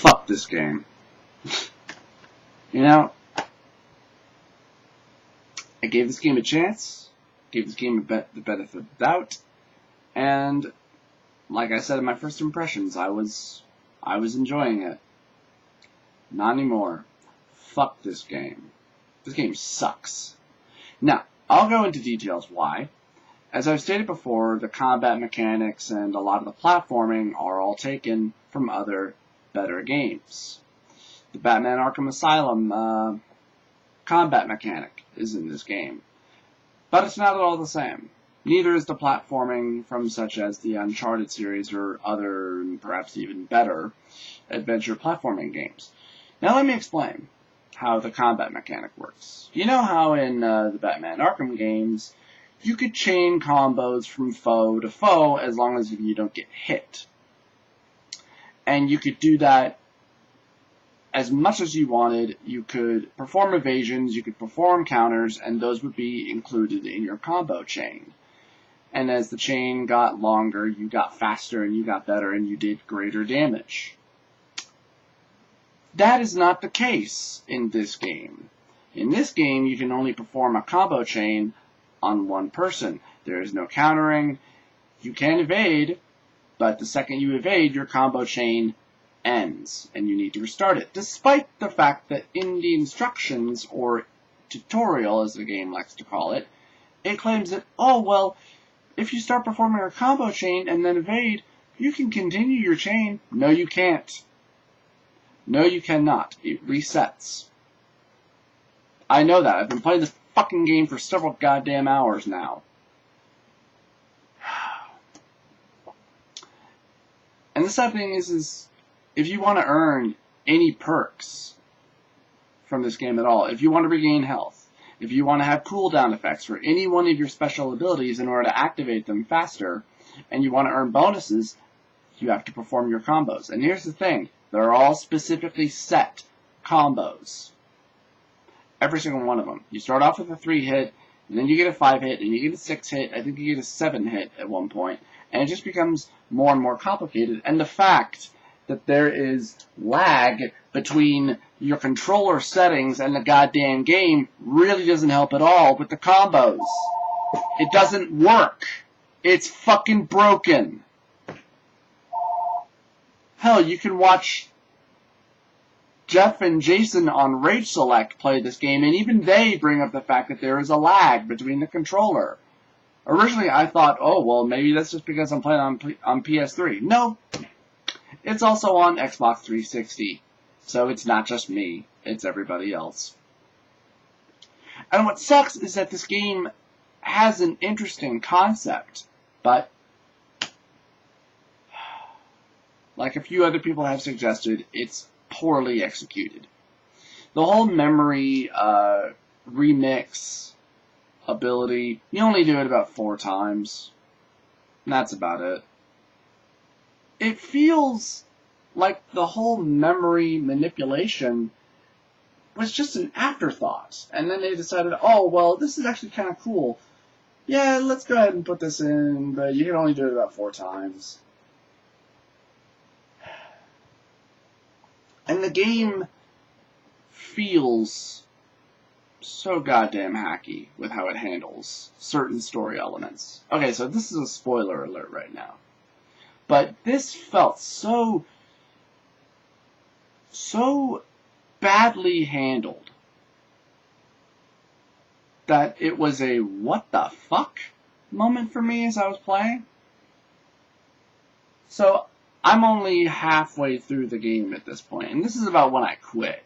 Fuck this game. You know, I gave this game a chance, gave this game the benefit of the doubt, and like I said in my first impressions, I was enjoying it. Not anymore. Fuck this game. This game sucks. Now, I'll go into details why. As I've stated before, the combat mechanics and a lot of the platforming are all taken from other, better games. The Batman Arkham Asylum combat mechanic is in this game, but it's not at all the same. Neither is the platforming from such as the Uncharted series or other, perhaps even better, adventure platforming games. Now let me explain how the combat mechanic works. You know how in the Batman Arkham games, you could chain combos from foe to foe as long as you don't get hit. And you could do that as much as you wanted. You could perform evasions, you could perform counters, and those would be included in your combo chain. And as the chain got longer, you got faster and you got better and you did greater damage. That is not the case in this game. In this game, you can only perform a combo chain on one person. There is no countering. You can evade, but the second you evade, your combo chain ends, and you need to restart it, despite the fact that in the instructions, or tutorial as the game likes to call it, it claims that, oh, well, if you start performing a combo chain and then evade, you can continue your chain. No, you can't. No, you cannot. It resets. I know that. I've been playing this fucking game for several goddamn hours now. And the sad thing is if you want to earn any perks from this game at all, if you want to regain health, if you want to have cooldown effects for any one of your special abilities in order to activate them faster, and you want to earn bonuses, you have to perform your combos. And here's the thing. They're all specifically set combos. Every single one of them. You start off with a 3-hit, and then you get a 5-hit, and you get a 6-hit, I think you get a 7-hit at one point, and it just becomes more and more complicated. And the fact that there is lag between your controller settings and the goddamn game really doesn't help at all with the combos. It doesn't work. It's fucking broken. Hell, you can watch Jeff and Jason on Rage Select play this game, and even they bring up the fact that there is a lag between the controller. Originally, I thought, oh, well, maybe that's just because I'm playing on PS3. No, it's also on Xbox 360, so it's not just me, it's everybody else. And what sucks is that this game has an interesting concept, but like a few other people have suggested, it's poorly executed. The whole memory remix ability, you only do it about 4 times. And that's about it. It feels like the whole memory manipulation was just an afterthought. And then they decided, oh, well, this is actually kind of cool. Yeah, let's go ahead and put this in, but you can only do it about 4 times. And the game feels so goddamn hacky with how it handles certain story elements. Okay, so this is a spoiler alert right now. But this felt so badly handled that it was a what the fuck moment for me as I was playing. So I'm only halfway through the game at this point, and this is about when I quit.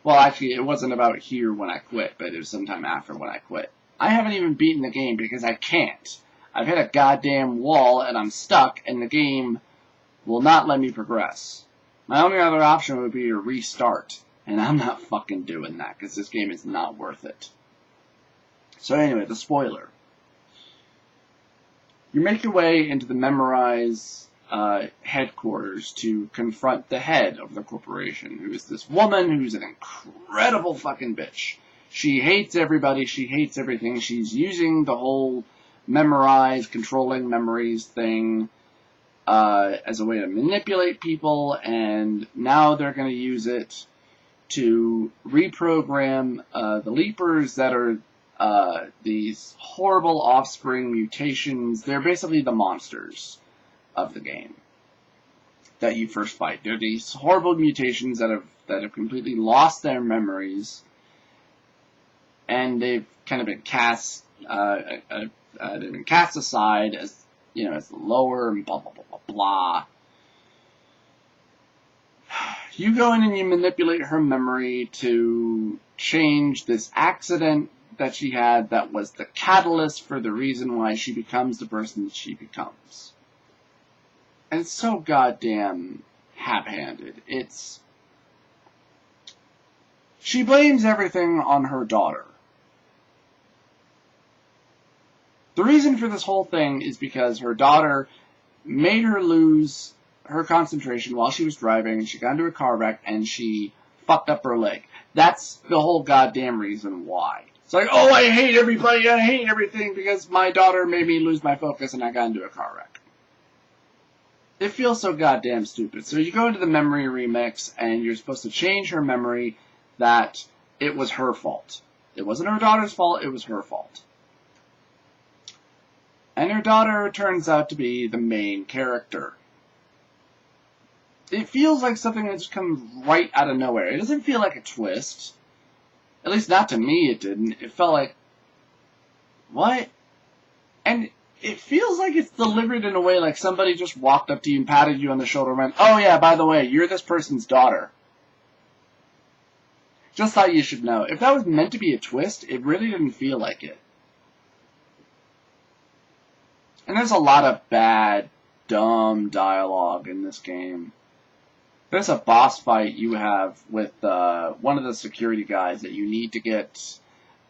Well, actually, it wasn't about here when I quit, but it was sometime after when I quit. I haven't even beaten the game because I can't. I've hit a goddamn wall, and I'm stuck, and the game will not let me progress. My only other option would be to restart, and I'm not fucking doing that, because this game is not worth it. So anyway, the spoiler. You make your way into the Memorize headquarters to confront the head of the corporation, who is this woman who's an incredible fucking bitch. She hates everybody, she hates everything, she's using the whole Memorize, controlling memories thing as a way to manipulate people, and now they're going to use it to reprogram the Leapers that are these horrible offspring mutations. They're basically the monsters of the game that you first fight. They're these horrible mutations that have completely lost their memories, and they've kind of been cast aside as, you know, as lower and blah blah blah blah blah. You go in and you manipulate her memory to change this accident that she had that was the catalyst for the reason why she becomes the person that she becomes. And it's so goddamn hap-handed. She blames everything on her daughter. The reason for this whole thing is because her daughter made her lose her concentration while she was driving, and she got into a car wreck, and she fucked up her leg. That's the whole goddamn reason why. It's like, oh, I hate everybody, I hate everything, because my daughter made me lose my focus and I got into a car wreck. It feels so goddamn stupid. So you go into the memory remix, and you're supposed to change her memory that it was her fault. It wasn't her daughter's fault, it was her fault. And her daughter turns out to be the main character. It feels like something that just comes right out of nowhere. It doesn't feel like a twist. At least not to me it didn't. It felt like, what? And it feels like it's delivered in a way like somebody just walked up to you and patted you on the shoulder and went, oh yeah, by the way, you're this person's daughter. Just thought you should know. If that was meant to be a twist, it really didn't feel like it. And there's a lot of bad, dumb dialogue in this game. There's a boss fight you have with one of the security guys that you need to get.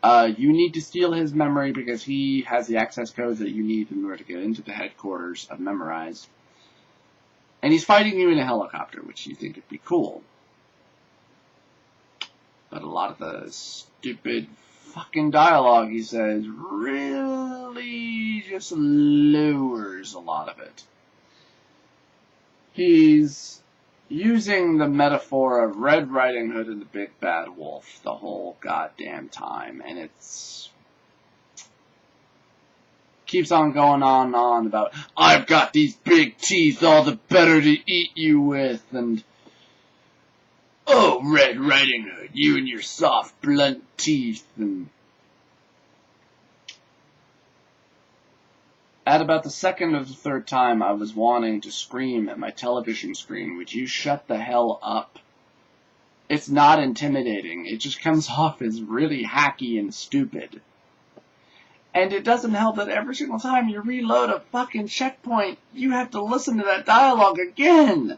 You need to steal his memory because he has the access codes that you need in order to get into the headquarters of Memorize. And he's fighting you in a helicopter, which you think would be cool. But a lot of the stupid fucking dialogue he says really just lowers a lot of it. He's using the metaphor of Red Riding Hood and the Big Bad Wolf the whole goddamn time, and it's keeps on going on and on about, I've got these big teeth, all the better to eat you with, and oh, Red Riding Hood, you and your soft, blunt teeth, and at about the second or the third time I was wanting to scream at my television screen, would you shut the hell up? It's not intimidating. It just comes off as really hacky and stupid. And it doesn't help that every single time you reload a fucking checkpoint, you have to listen to that dialogue again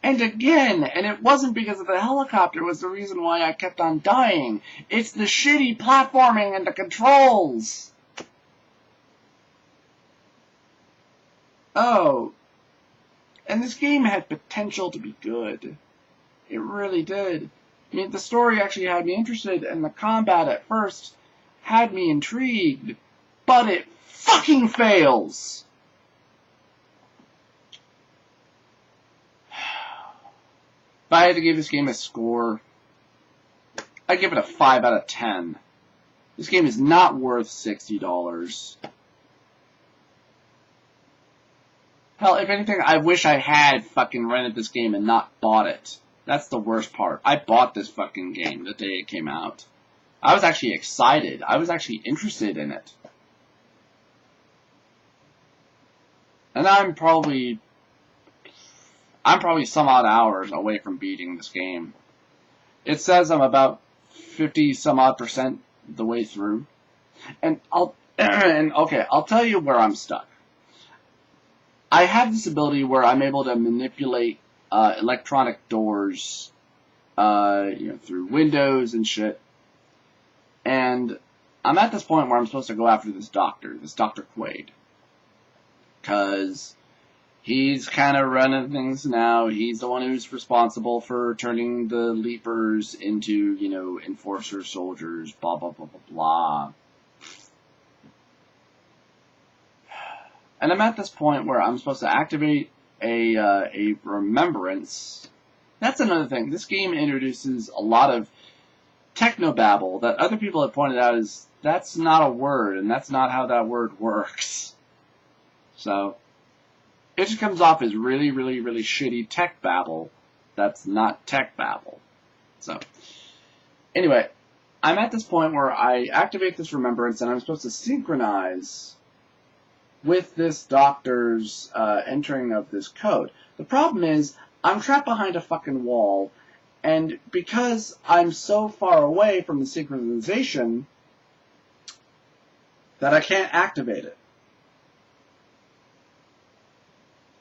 and again. And it wasn't because of the helicopter was the reason why I kept on dying. It's the shitty platforming and the controls. Oh, and this game had potential to be good. It really did. I mean, the story actually had me interested, and the combat at first had me intrigued, but it fucking fails! If I had to give this game a score, I'd give it a 5 out of 10. This game is not worth $60. Hell, if anything, I wish I had fucking rented this game and not bought it. That's the worst part. I bought this fucking game the day it came out. I was actually excited. I was actually interested in it. And I'm probably some odd hours away from beating this game. It says I'm about 50 some odd % the way through. And I'll tell you where I'm stuck. I have this ability where I'm able to manipulate electronic doors, through windows and shit. And I'm at this point where I'm supposed to go after this Dr. Quaid. 'Cause he's kind of running things now. He's the one who's responsible for turning the Leapers into, enforcer soldiers, blah, blah, blah, blah, blah. And I'm at this point where I'm supposed to activate a remembrance. That's another thing. This game introduces a lot of technobabble that other people have pointed out is that's not a word, and that's not how that word works. So it just comes off as really, really, really shitty tech babble. That's not tech babble. So anyway, I'm at this point where I activate this remembrance, and I'm supposed to synchronize with this doctor's entering of this code. The problem is, I'm trapped behind a fucking wall, and because I'm so far away from the synchronization that I can't activate it.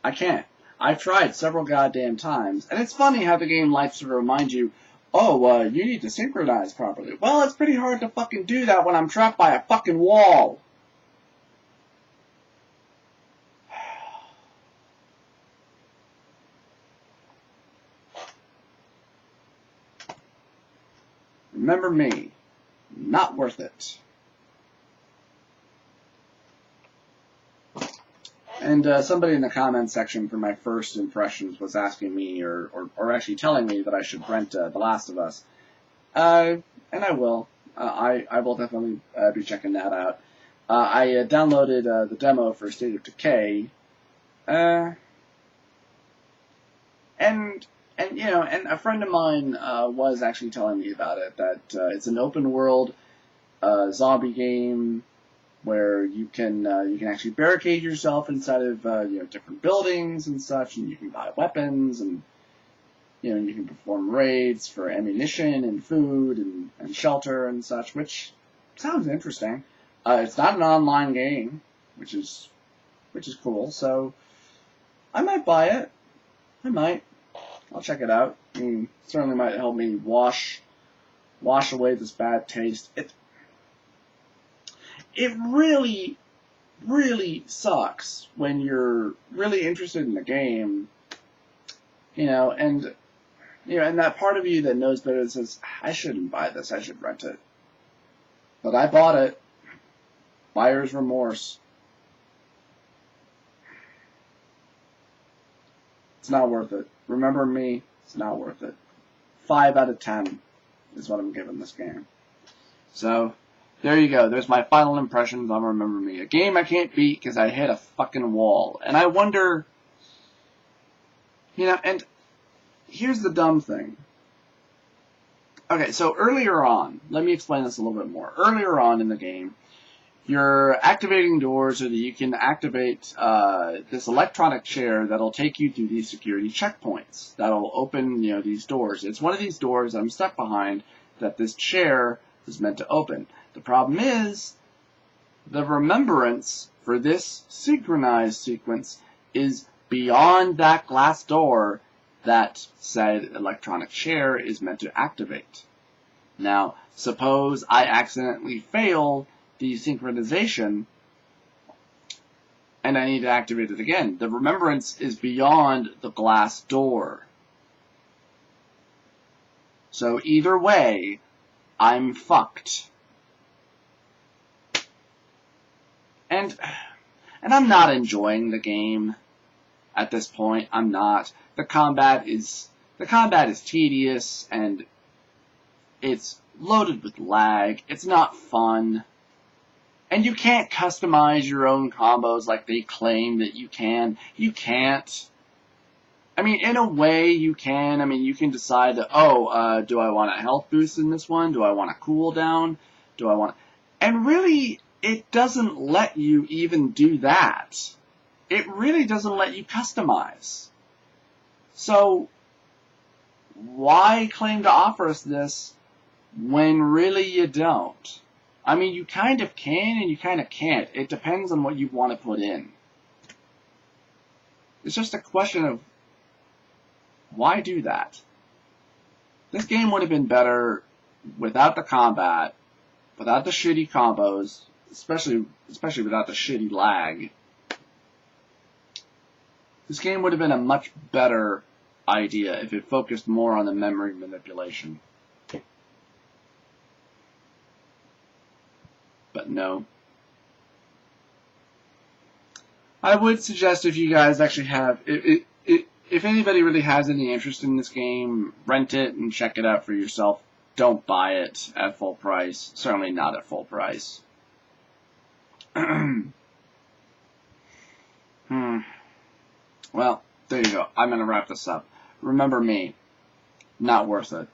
I can't. I've tried several goddamn times, and it's funny how the game likes to remind you, oh, you need to synchronize properly. Well, it's pretty hard to fucking do that when I'm trapped by a fucking wall. Remember me. Not worth it. And somebody in the comments section for my first impressions was asking me, or actually telling me that I should rent The Last of Us. And I will. I will definitely be checking that out. I downloaded the demo for State of Decay. And a friend of mine was actually telling me about it, that it's an open world zombie game where you can actually barricade yourself inside of different buildings and such, and you can buy weapons, and you can perform raids for ammunition and food and shelter and such, which sounds interesting. It's not an online game, which is cool. So I might buy it. I might. I'll check it out. I mean, certainly might help me wash away this bad taste. It really, really sucks when you're really interested in the game, and that part of you that knows better that says, I shouldn't buy this, I should rent it. But I bought it. Buyer's remorse. It's not worth it. Remember me, it's not worth it. 5 out of 10 is what I'm giving this game. So, there you go. There's my final impressions on Remember Me. A game I can't beat because I hit a fucking wall. And I wonder, and here's the dumb thing. Okay, so earlier on, let me explain this a little bit more. Earlier on in the game, you're activating doors so that you can activate this electronic chair that'll take you through these security checkpoints. That'll open, these doors. It's one of these doors I'm stuck behind that this chair is meant to open. The problem is, the remembrance for this synchronized sequence is beyond that glass door that said electronic chair is meant to activate. Now, suppose I accidentally fail the synchronization and I need to activate it again. The remembrance is beyond the glass door. So either way, I'm fucked. And I'm not enjoying the game at this point. I'm not. The combat is tedious, and it's loaded with lag. It's not fun. And you can't customize your own combos like they claim that you can. You can't. I mean, in a way, you can. I mean, you can decide that, do I want a health boost in this one? Do I want a cooldown? And really, it doesn't let you even do that. It really doesn't let you customize. So, why claim to offer us this when really you don't? I mean, you kind of can and you kind of can't. It depends on what you want to put in. It's just a question of why do that? This game would have been better without the combat, without the shitty combos, especially without the shitty lag. This game would have been a much better idea if it focused more on the memory manipulation. But no. I would suggest if you guys actually have, if anybody really has any interest in this game, rent it and check it out for yourself. Don't buy it at full price. Certainly not at full price. Well, there you go. I'm going to wrap this up. Remember me. Not worth it.